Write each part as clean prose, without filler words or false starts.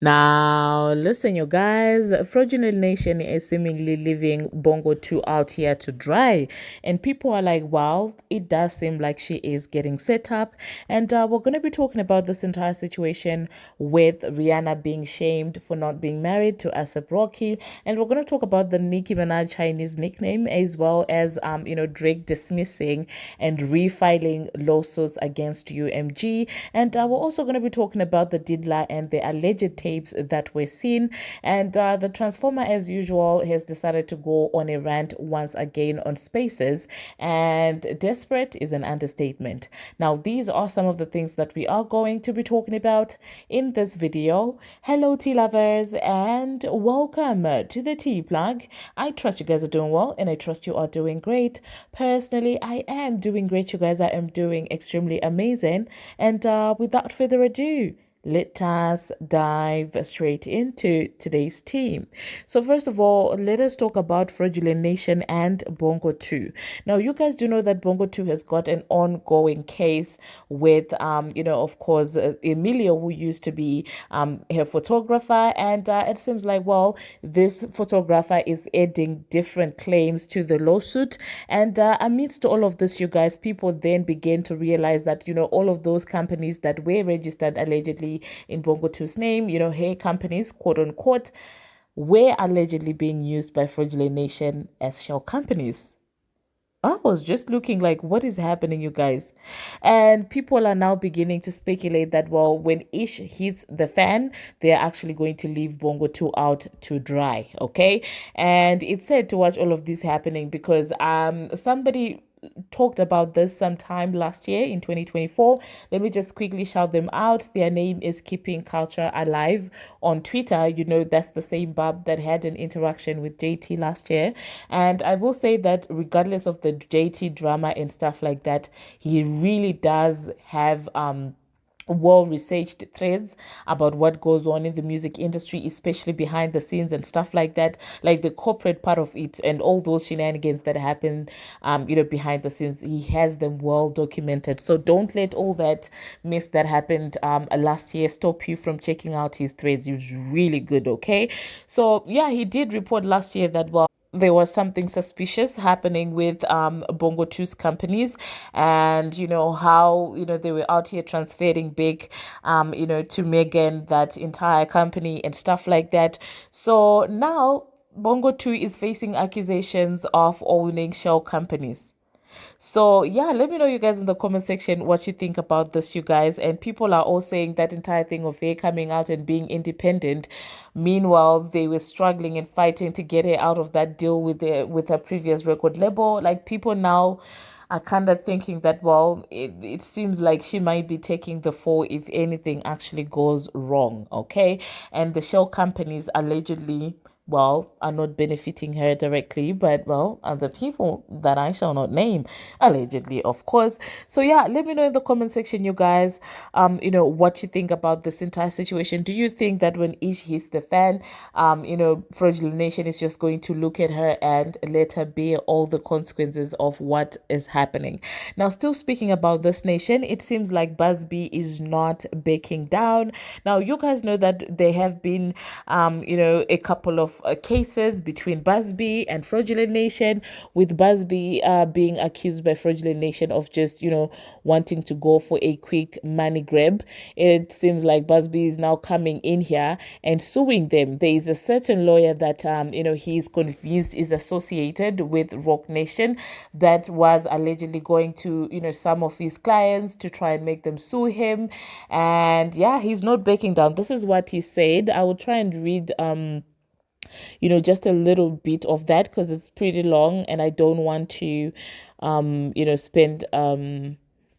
Now, listen, you guys, Fraudulent Nation is seemingly leaving Bongo 2 out here to dry. And people are like, wow, it does seem like she is getting set up. And we're going to be talking about this entire situation with Rihanna being shamed for not being married to ASAP Rocky. And we're going to talk about the Nicki Minaj Chinese nickname, as well as, Drake dismissing and refiling lawsuits against UMG. And we're also going to be talking about the Didla and the alleged tapes that were seen. And the Transformer, as usual, has decided to go on a rant once again on Spaces. And desperate is an understatement. Now, these are some of the things that we are going to be talking about in this video. Hello, tea lovers, and welcome to the Tea Plug. I trust you guys are doing well, and I trust you are doing great. Personally, I am doing great, you guys. I am doing extremely amazing. And without further ado, let us dive straight into today's team. So first of all, let us talk about Fraudulent Nation and Bongo 2. Now, you guys do know that Bongo 2 has got an ongoing case with, of course, Emilio, who used to be her photographer. And it seems like, well, this photographer is adding different claims to the lawsuit. And amidst all of this, you guys, people then begin to realize that, all of those companies that were registered allegedly in Bongo 2's name, hair companies, quote unquote, were allegedly being used by Fraudulent Nation as shell companies. I was just looking like, what is happening, you guys? And people are now beginning to speculate that, well, when Ish hits the fan, they're actually going to leave Bongo 2 out to dry, okay? And it's sad to watch all of this happening because somebody talked about this sometime last year in 2024. Let me just quickly shout them out. Their name is Keeping Culture Alive on Twitter. That's the same Bob that had an interaction with JT last year. And I will say that regardless of the JT drama and stuff like that, he really does have well-researched threads about what goes on in the music industry, especially behind the scenes and stuff like that, like the corporate part of it and all those shenanigans that happen behind the scenes. He has them well documented, so don't let all that mess that happened last year stop you from checking out his threads. He's really good. Okay, so yeah, he did report last year that, well, there was something suspicious happening with Bongo 2's companies, and how they were out here transferring big to Megan, that entire company and stuff like that. So now Bongo 2 is facing accusations of owning shell companies. So yeah, let me know, you guys, in the comment section what you think about this, you guys. And people are all saying that entire thing of her coming out and being independent. Meanwhile, they were struggling and fighting to get her out of that deal with her previous record label. Like, people now are kind of thinking that, well, it seems like she might be taking the fall if anything actually goes wrong, okay? And the shell companies allegedly, well, are not benefiting her directly, but, well, other people that I shall not name, allegedly, of course. So yeah, let me know in the comment section, you guys, what you think about this entire situation. Do you think that when Ish hits the fan, Fraudulent Nation is just going to look at her and let her bear all the consequences of what is happening? Now, still speaking about this nation, it seems like Barbz is not backing down. Now, you guys know that there have been, a couple of cases between Barbz and Fraudulent Nation, with Barbz being accused by Fraudulent Nation of just, wanting to go for a quick money grab. It seems like Barbz is now coming in here and suing them. There is a certain lawyer that, he is convinced is associated with Rock Nation that was allegedly going to, some of his clients to try and make them sue him. And yeah, he's not backing down. This is what he said. I will try and read just a little bit of that because it's pretty long and I don't want to spend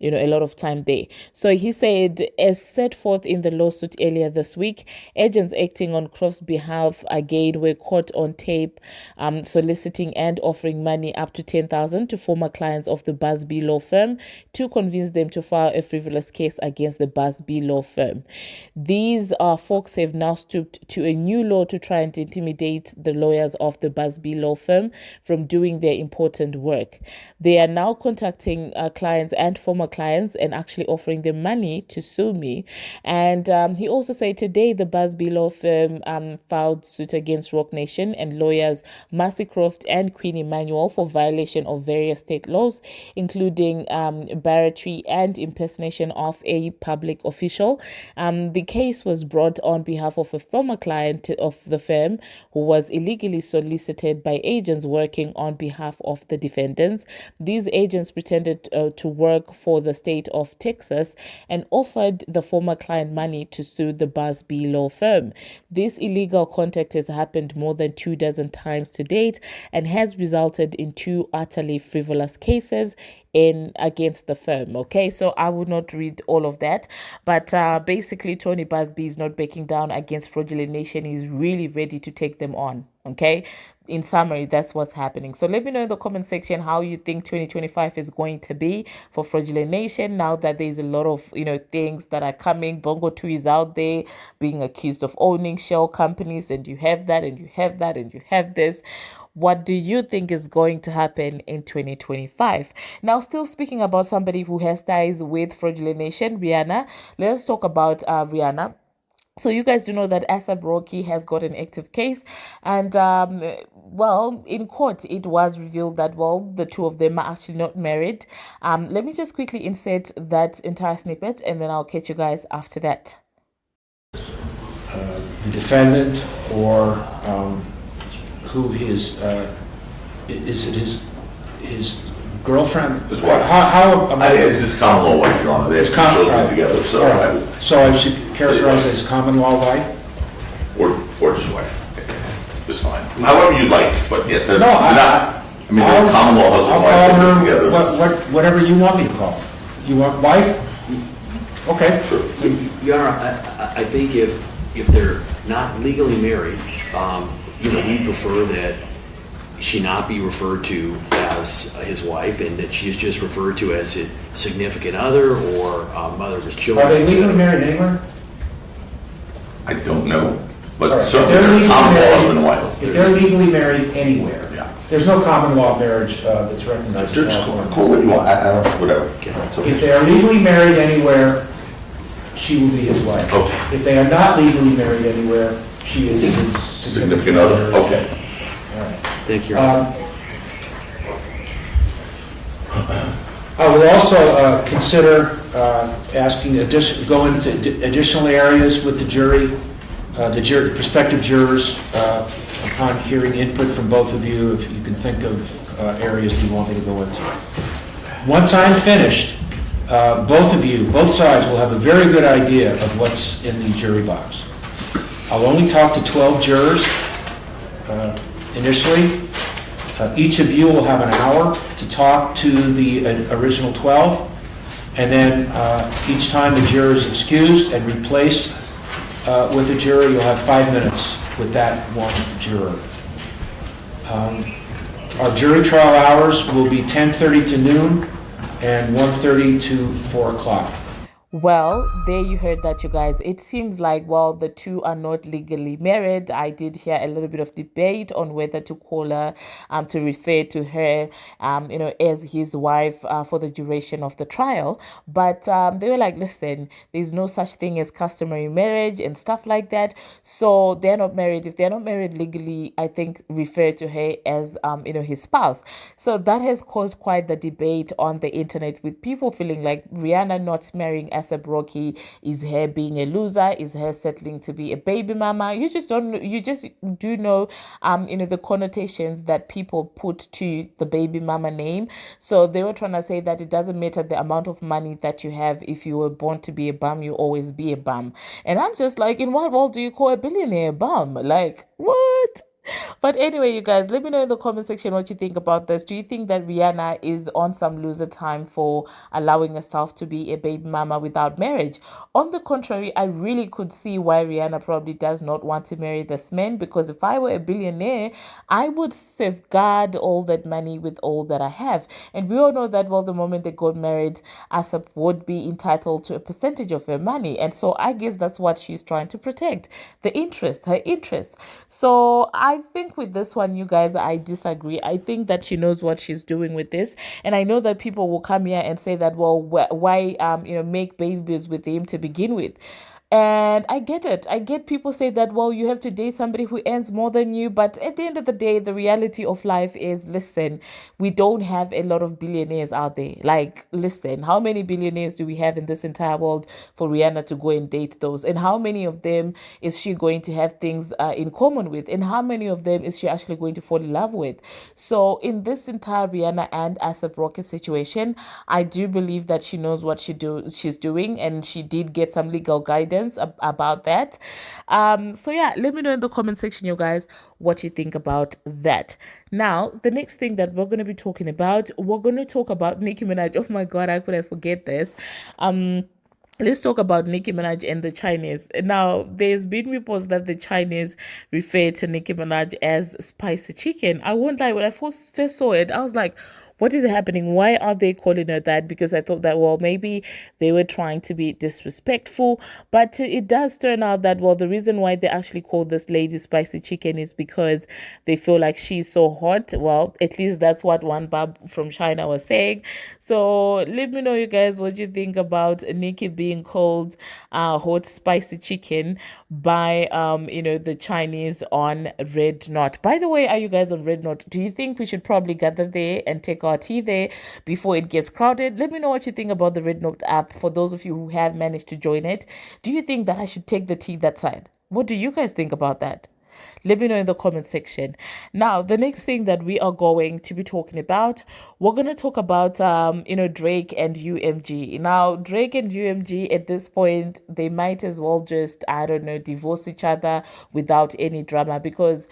a lot of time there. So he said, as set forth in the lawsuit earlier this week, agents acting on Croft's behalf again were caught on tape soliciting and offering money up to 10,000 to former clients of the Barbz law firm to convince them to file a frivolous case against the Barbz law firm. These folks have now stooped to a new law to try and intimidate the lawyers of the Barbz law firm from doing their important work. They are now contacting clients and former clients and actually offering them money to sue me. And he also said today the Barbz law firm filed suit against Roc Nation and lawyers Marcy Croft and Queen Emmanuel for violation of various state laws, including battery and impersonation of a public official. The case was brought on behalf of a former client of the firm who was illegally solicited by agents working on behalf of the defendants. These agents pretended to work for the state of Texas and offered the former client money to sue the Barbz law firm. This illegal contact has happened more than 24 times to date and has resulted in 2 utterly frivolous cases in against the firm. Okay, so I would not read all of that, but basically Tony Barbz is not backing down against Fraudulent Nation. He's really ready to take them on. Okay, in summary, that's what's happening. So let me know in the comment section how you think 2025 is going to be for Fraudulent Nation, now that there's a lot of things that are coming. Bongo 2 is out there being accused of owning shell companies, and you have that, and you have that, and you have this. What do you think is going to happen in 2025? Now, still speaking about somebody who has ties with Fraudulent Nation, Rihanna. Let's talk about Rihanna. So you guys do know that A$AP Rocky has got an active case, and well, in court it was revealed that, well, the two of them are actually not married. Let me just quickly insert that entire snippet, and then I'll catch you guys after that. The defendant, or who his is it his girlfriend? His wife. It's his common law wife, Your Honor. They have two children together, so right. So I should characterize it as common law wife? Or just wife. It's fine. However you like, but yes, they're not. I mean, they're common law husband and wife. I'll call her whatever you want me to call her. You want wife? Okay. Sure. Your Honor, I think if they're not legally married, we prefer that she not be referred to as his wife, and that she is just referred to as a significant other or mother of his children. Are they legally married anywhere? I don't know, but certainly they're common law husband and wife. If they're legally married anywhere, yeah. There's no common law marriage that's recognized. Just call what you want. I don't know, whatever. Okay. If they are legally married anywhere, she will be his wife. Okay. If they are not legally married anywhere, she is his significant other. Okay. All right. Thank you. I will also consider asking go into additional areas with the jury, the prospective jurors, upon hearing input from both of you, if you can think of areas you want me to go into. Once I'm finished, both sides will have a very good idea of what's in the jury box. I'll only talk to 12 jurors initially. Each of you will have an hour to talk to the original 12, and then each time the juror is excused and replaced with a juror, you'll have 5 minutes with that one juror. Our jury trial hours will be 10:30 to noon and 1:30 to 4 o'clock. Well, there you heard that, you guys. It seems like, well, the two are not legally married. I did hear a little bit of debate on whether to call her, to refer to her, as his wife for the duration of the trial. But they were like, listen, there's no such thing as customary marriage and stuff like that. So they're not married. If they're not married legally, I think refer to her as, his spouse. So that has caused quite the debate on the internet, with people feeling like Rihanna not marrying A$AP Rocky is her being a loser, is her settling to be a baby mama. You just do know the connotations that people put to the baby mama name. So they were trying to say that it doesn't matter the amount of money that you have. If you were born to be a bum, you always be a bum. And I'm just like, in what world do you call a billionaire a bum? Like, what? But anyway, you guys, let me know in the comment section what you think about this. Do you think that Rihanna is on some loser time for allowing herself to be a baby mama without marriage? On the contrary, I really could see why Rihanna probably does not want to marry this man, because if I were a billionaire, I would safeguard all that money with all that I have. And we all know that, well, the moment they got married, A$AP would be entitled to a percentage of her money. And so I guess that's what she's trying to protect, her interest. So I I think with this one, you guys, I disagree. I think that she knows what she's doing with this, and I know that people will come here and say that, well, why make babies with him to begin with. And I get it. I get people say that, well, you have to date somebody who earns more than you. But at the end of the day, the reality of life is, listen, we don't have a lot of billionaires out there. Like, listen, how many billionaires do we have in this entire world for Rihanna to go and date those? And how many of them is she going to have things in common with? And how many of them is she actually going to fall in love with? So in this entire Rihanna and ASAP Rocky situation, I do believe that she knows what she's doing, and she did get some legal guidance about that. So yeah, let me know in the comment section, you guys, what you think about that. Now, the next thing that we're going to be talking about, we're going to talk about Nicki Minaj. Oh my God, how could I forget this? Let's talk about Nicki Minaj and the Chinese. Now, there's been reports that the Chinese refer to Nicki Minaj as spicy chicken. I won't lie, when I first saw it, I was like, what is happening? Why are they calling her that? Because I thought that, well, maybe they were trying to be disrespectful. But it does turn out that, well, the reason why they actually call this lady spicy chicken is because they feel like she's so hot. Well, at least that's what one Barb from China was saying. So let me know, you guys, what you think about Nicki being called hot spicy chicken by the Chinese on Red Knot. By the way, are you guys on Red Knot? Do you think we should probably gather there and take our tea there before it gets crowded? Let me know what you think about the Red Knot app. For those of you who have managed to join it, do you think that I should take the tea that side? What do you guys think about that? Let me know in the comment section. Now, the next thing that we are going to be talking about, we're going to talk about, Drake and UMG. Now, Drake and UMG at this point, they might as well just, I don't know, divorce each other without any drama, because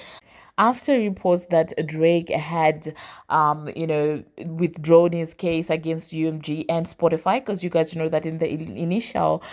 after reports that Drake had, withdrawn his case against UMG and Spotify, because you guys know that in the initial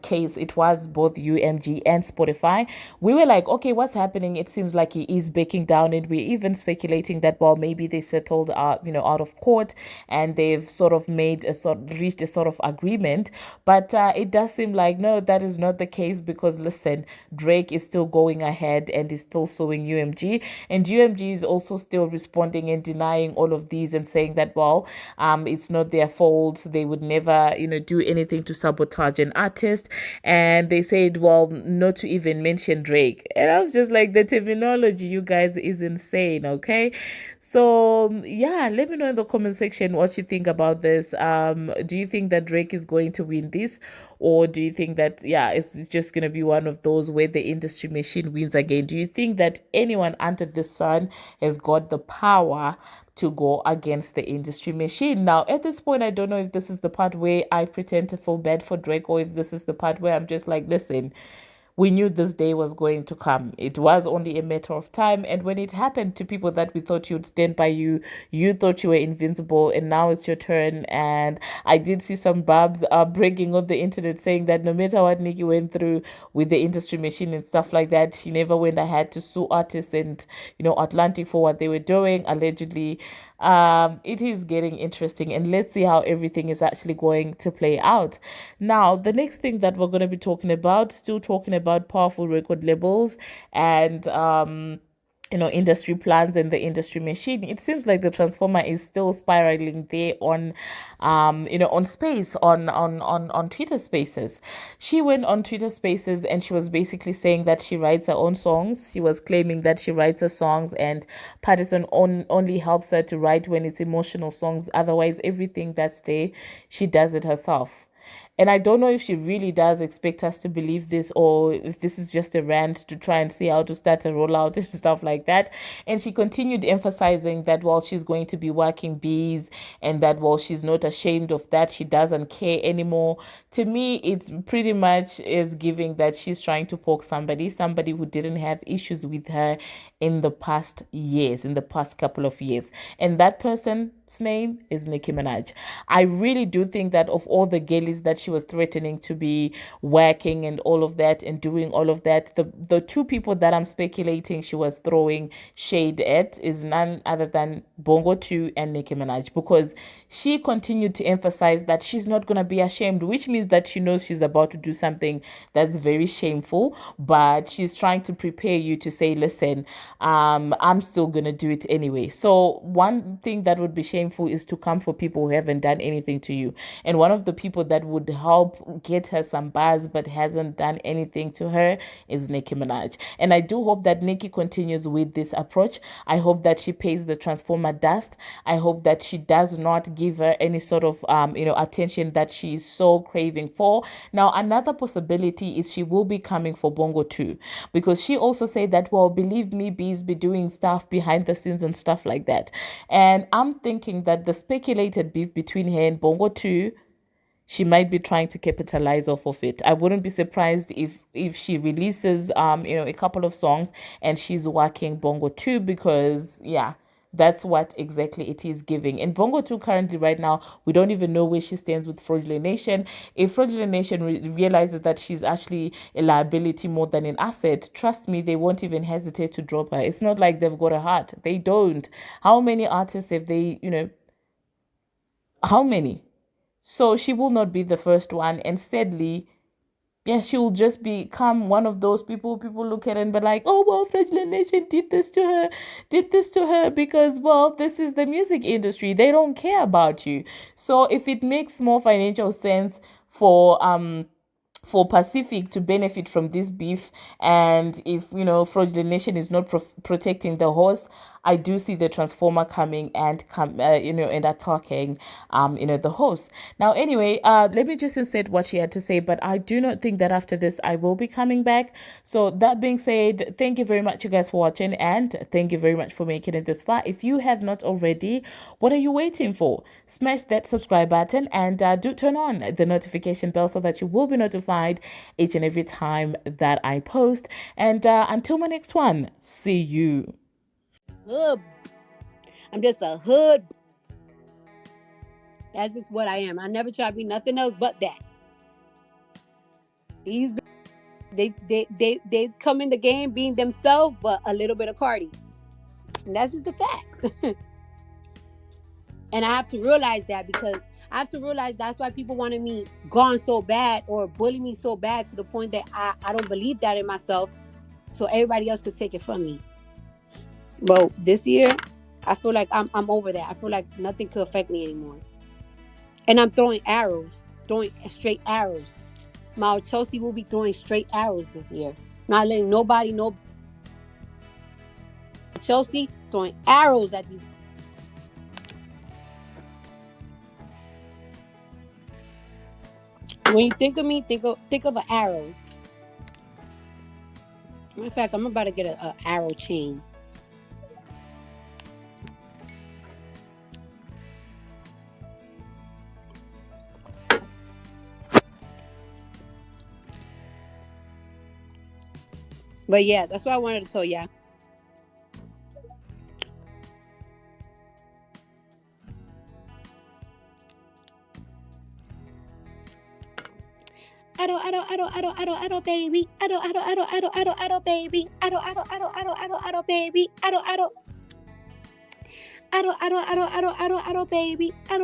case, it was both UMG and Spotify. We were like, okay, what's happening? It seems like he is backing down, and we're even speculating that, well, maybe they settled, out of court, and they've sort of reached a sort of agreement. But it does seem like, no, that is not the case, because listen, Drake is still going ahead and is still suing UMG. And UMG is also still responding and denying all of these and saying that, well, it's not their fault. They would never, do anything to sabotage an artist. And they said, well, not to even mention Drake. And I was just like, the terminology, you guys, is insane, okay? So, yeah, let me know in the comment section what you think about this. Do you think that Drake is going to win this? Or do you think that, it's just going to be one of those where the industry machine wins again? Do you think that anyone under the sun has got the power to go against the industry machine? Now, at this point, I don't know if this is the part where I pretend to feel bad for Drake, or if this is the part where I'm just like, listen, we knew this day was going to come. It was only a matter of time. And when it happened to people that we thought you'd stand by you, you thought you were invincible, and now it's your turn. And I did see some Barbz breaking on the internet saying that no matter what Nicki went through with the industry machine and stuff like that, she never went ahead to sue artists and, Atlantic for what they were doing, allegedly. It is getting interesting, and let's see how everything is actually going to play out. Now, the next thing that we're going to be talking about, still talking about powerful record labels and industry plans and the industry machine. It seems like the transformer is still spiraling there on on space, on Twitter Spaces. She went on Twitter Spaces and she was basically saying that she writes her own songs. She was claiming that she writes her songs, and Patterson only helps her to write when it's emotional songs. Otherwise, everything that's there, she does it herself. And I don't know if she really does expect us to believe this, or if this is just a rant to try and see how to start a rollout and stuff like that. And she continued emphasizing that, well, she's going to be working bees, and that, well, she's not ashamed of that. She doesn't care anymore. To me, it's pretty much is giving that she's trying to poke somebody who didn't have issues with her in the past years, in the past couple of years. And that person's name is Nicki Minaj. I really do think that of all the girlies that she was threatening to be working and all of that and doing all of that. The two people that I'm speculating she was throwing shade at is none other than Bongo 2 and Nicki Minaj, because she continued to emphasize that she's not going to be ashamed, which means that she knows she's about to do something that's very shameful, but she's trying to prepare you to say, listen, I'm still going to do it anyway. So one thing that would be shameful is to come for people who haven't done anything to you. And one of the people that would help get her some buzz but hasn't done anything to her is Nicki Minaj. And I do hope that Nicki continues with this approach. I hope that she pays the Transformer dust. I hope that she does not give her any sort of attention that she is so craving for. Now, another possibility is she will be coming for Bongo 2, because she also said that, well, believe me, Bees be doing stuff behind the scenes and stuff like that. And I'm thinking that the speculated beef between her and Bongo 2, she might be trying to capitalize off of it. I wouldn't be surprised if she releases a couple of songs and she's working Bongo 2, because that's what exactly it is giving. And Bongo 2 currently right now, we don't even know where she stands with Fraudulent Nation. If Fraudulent Nation realizes that she's actually a liability more than an asset, trust me, they won't even hesitate to drop her. It's not like they've got a heart. They don't. How many artists have they, how many? So she will not be the first one. And sadly, she will just become one of those people look at and be like, oh, well, Fraudulent Nation did this to her because, well, this is the music industry. They don't care about you. So if it makes more financial sense for Pacific to benefit from this beef, and if Fraudulent Nation is not protecting the horse, I do see the Transformer coming and and attacking the host. Now anyway, let me just insert what she had to say, but I do not think that after this I will be coming back. So that being said, thank you very much you guys for watching, and thank you very much for making it this far. If you have not already, what are you waiting for? Smash that subscribe button and do turn on the notification bell so that you will be notified each and every time that I post. And until my next one, see you. Hood. I'm just a hood. That's just what I am. I never try to be nothing else but that. These they come in the game being themselves, but a little bit of Cardi. And that's just a fact. And I have to realize that, because I have to realize that's why people wanted me gone so bad or bully me so bad to the point that I don't believe that in myself, so everybody else could take it from me. But this year, I feel like I'm over that. I feel like nothing could affect me anymore. And I'm throwing straight arrows. My Chelsea will be throwing straight arrows this year. Not letting nobody know. Chelsea throwing arrows at these. When you think of me, think of an arrow. Matter of fact, I'm about to get an arrow chain. But yeah, that's what I wanted to tell ya. I don't, baby. I don't, baby. I don't, baby. I don't, baby. I don't, baby. I don't, baby. I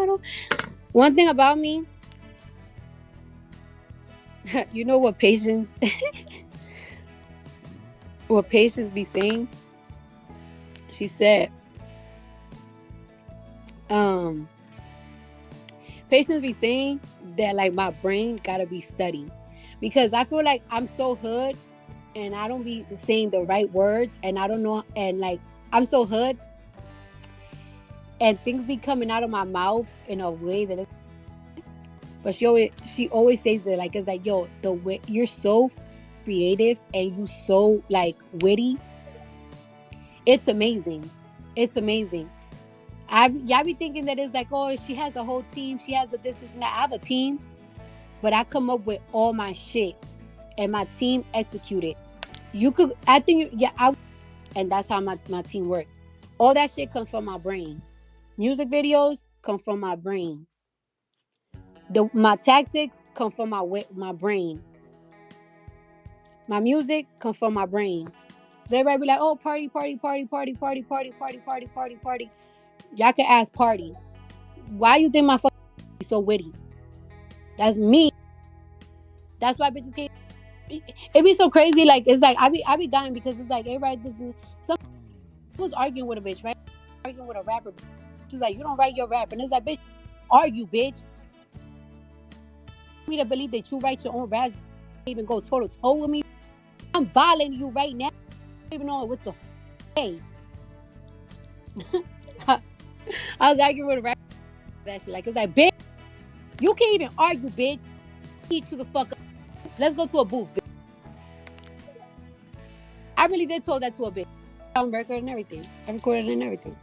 don't. One thing about me, you know what Patience be saying? She said, Patience be saying that like my brain gotta be studied, because I feel like I'm so hood and I don't be saying the right words, and I don't know, and like I'm so hood and things be coming out of my mouth in a way that but she always says that, like, it's like, yo, the way you're so creative and you so like witty, it's amazing. Y'all be thinking that it's like, oh, she has a whole team. She has a this, and that. I have a team, but I come up with all my shit, and my team execute it. And that's how my team works. All that shit comes from my brain. Music videos come from my brain. My tactics come from my brain. My music come from my brain. So everybody be like, oh, party, party, party, party, party, party, party, party, party, party. Y'all can ask party. Why you think my fucking is so witty? That's me. That's why bitches can't. It be so crazy. Like it's like I be dying because it's like everybody. Some was arguing with a bitch, right? Arguing with a rapper. She's like, you don't write your rap, and it's like, bitch, argue, bitch. Me to believe that you write your own raps, even go toe to toe with me. I'm violating you right now. I don't even know what the hey. I was arguing with a rapper. That shit, like it's like, bitch, you can't even argue, bitch. Eat you the fuck up. Let's go to a booth, bitch. I really did told that to a bitch. On record and everything. I recorded it and everything.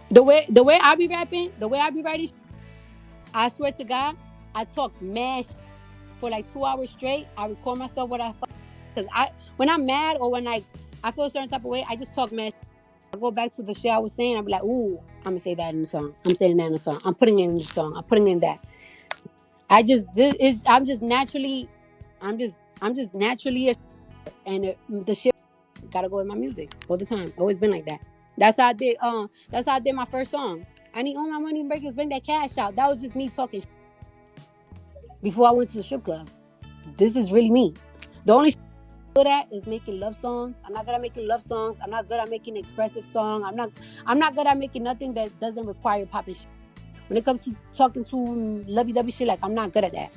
The way I be rapping, the way I be writing, I swear to God, I talk mad for like 2 hours straight. I record myself what I fuck. Because when I'm mad or when I feel a certain type of way, I just talk mad. I go back to the shit I was saying. I'll be like, ooh, I'm going to say that in the song. I'm saying that in the song. I'm putting it in the song. I'm putting in that. I'm just naturally and the shit gotta go with my music all the time. Always been like that. That's how I did my first song. I need all my money breakers, bring that cash out. That was just me talking before I went to the strip club. This is really me. The only I'm good at is making love songs. I'm not good at making love songs. I'm not good at making expressive song. I'm not good at making nothing that doesn't require popping shit. When it comes to talking to lovey-dovey shit, like I'm not good at that.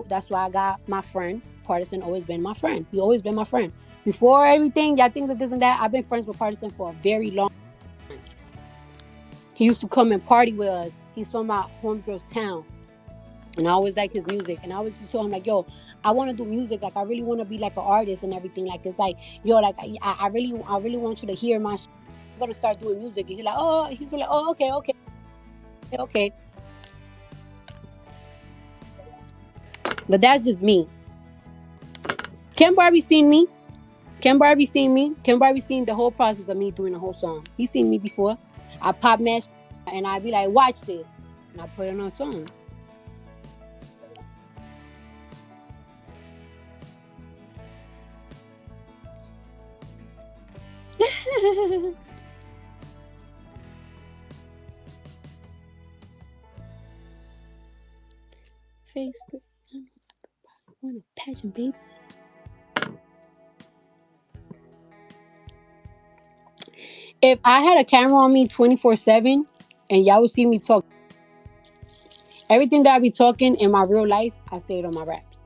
That's why I got my friend. Partisan always been my friend. He always been my friend. Before everything, y'all think that this and that, I've been friends with Partisan for a very long time. He used to come and party with us. He's from my homegirl's town. And I always like his music. And I always told him like, yo, I want to do music. Like, I really want to be like an artist and everything. Like, it's like, yo, like, I really want you to hear my shit. I'm going to start doing music. And he's like, oh, okay. But that's just me. Can Barbie seen me? Can Barbie seen the whole process of me doing the whole song? He seen me before. I pop mash and I be like, watch this. And I put it on a song. Facebook. I want a passion, baby. If I had a camera on me 24/7 and y'all would see me talk, everything that I be talking in my real life, I say it on my raps.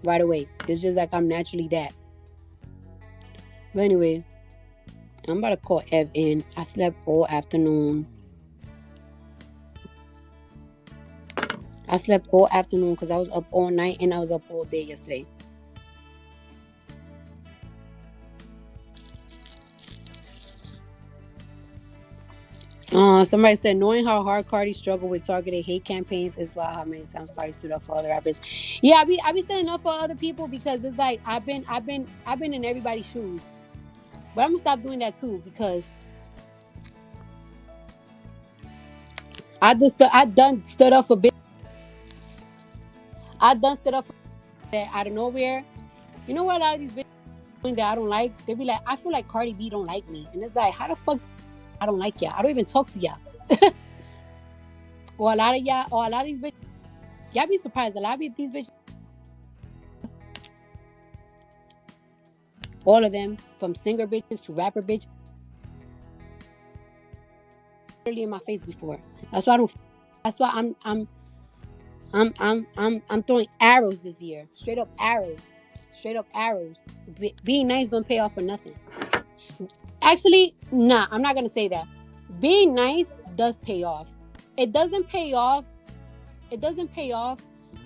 Right away. It's just like I'm naturally that. But anyways, I'm about to call Ev in. I slept all afternoon. Because I was up all night and I was up all day yesterday. Somebody said, knowing how hard Cardi struggled with targeted hate campaigns is why how many times Cardi stood up for other rappers. Yeah, I be standing up for other people because it's like I've been in everybody's shoes. But I'm gonna stop doing that too because I done stood up for bitch. I done stood up for that out of nowhere. You know what? A lot of these bitches doing that I don't like. They be like, I feel like Cardi B don't like me, and it's like, how the fuck I don't like y'all? I don't even talk to y'all. Or a lot of these bitches. Y'all be surprised. A lot of these bitches. All of them, from singer bitches to rapper bitches, really in my face before. That's why I'm throwing arrows this year. Straight up arrows. Being nice don't pay off for nothing. Actually, nah, I'm not gonna say that. Being nice does pay off. It doesn't pay off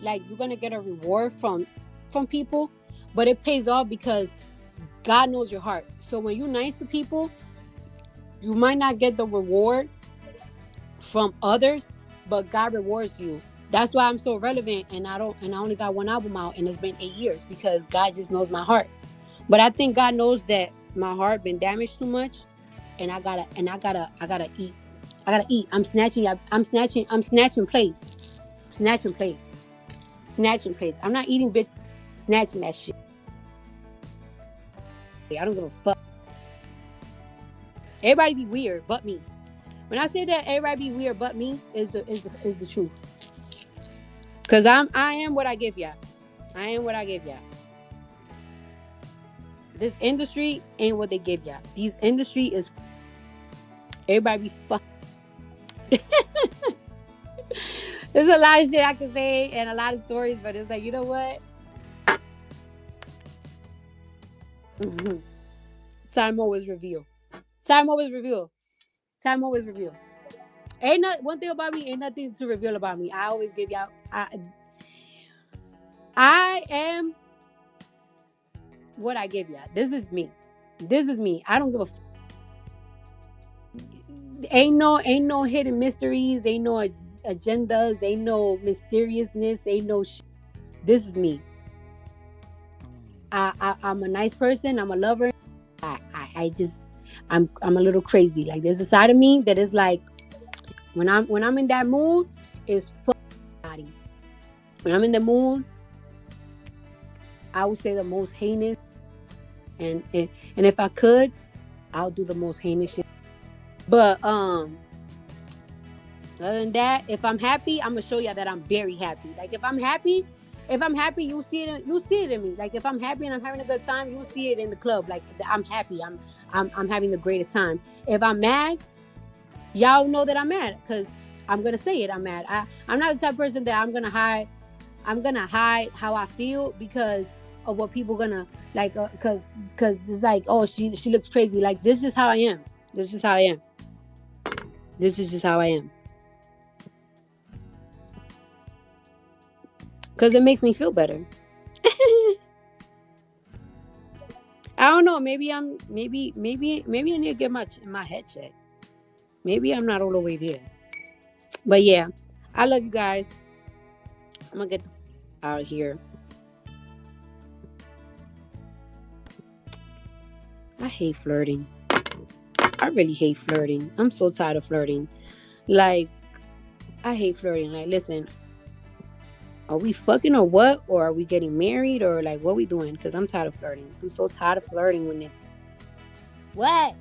like you're gonna get a reward from people, but it pays off because God knows your heart. So when you're nice to people, you might not get the reward from others, but God rewards you. That's why I'm so relevant, and I only got one album out, and it's been 8 years because God just knows my heart. But I think God knows that my heart been damaged too much, and I gotta eat. I gotta eat. I'm snatching plates, snatching plates, snatching plates. I'm not eating bitch, snatching that shit. I don't give a fuck. Everybody be weird, but me. When I say that everybody be weird, but me is the truth. Cause I am what I give ya. I am what I give ya. This industry ain't what they give ya. These industry is everybody be fuck. There's a lot of shit I can say and a lot of stories, but it's like, you know what? Mm-hmm. Time always reveal. Time always reveal. Time always reveal. Ain't not one thing about me. Ain't nothing to reveal about me. I always give y'all. I am what I give y'all. This is me. This is me. I don't give a. Ain't no hidden mysteries. Ain't no agendas. Ain't no mysteriousness. Ain't no. This is me. I'm a nice person. I'm a lover. I just I'm a little crazy. Like there's a side of me that is like when I'm in that mood is body. When I'm in the mood, I would say the most heinous and if I could, I'll do the most heinous shit. But other than that, if I'm happy, I'm gonna show y'all that I'm very happy. Like if I'm happy, you'll see it. You'll see it in me. Like if I'm happy and I'm having a good time, you'll see it in the club. Like I'm happy. I'm having the greatest time. If I'm mad, y'all know that I'm mad because I'm gonna say it. I'm mad. I'm not the type of person that I'm gonna hide. I'm gonna hide how I feel because of what people gonna like. Because it's like, oh, she looks crazy. Like this is how I am. This is how I am. This is just how I am. Because it makes me feel better. I don't know. Maybe I need to get my head checked. Maybe I'm not all the way there. But yeah, I love you guys. I'm gonna get out of here. I hate flirting. I really hate flirting. I'm so tired of flirting. Like, I hate flirting. Like, listen, are we fucking or what? Or are we getting married? Or like, what we doing? Because I'm tired of flirting. I'm so tired of flirting with niggas. What?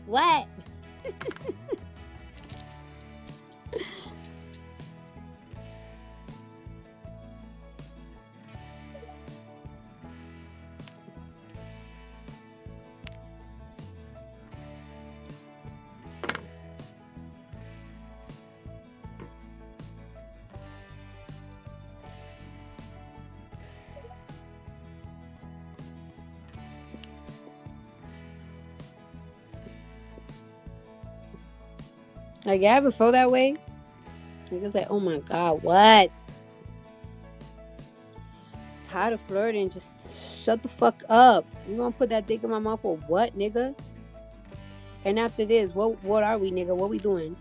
Like, you ever feel that way? Like, it's like, oh my God, what? Tired of flirting. Just shut the fuck up. You gonna put that dick in my mouth for what, nigga? And after this, what are we, nigga? What we doing?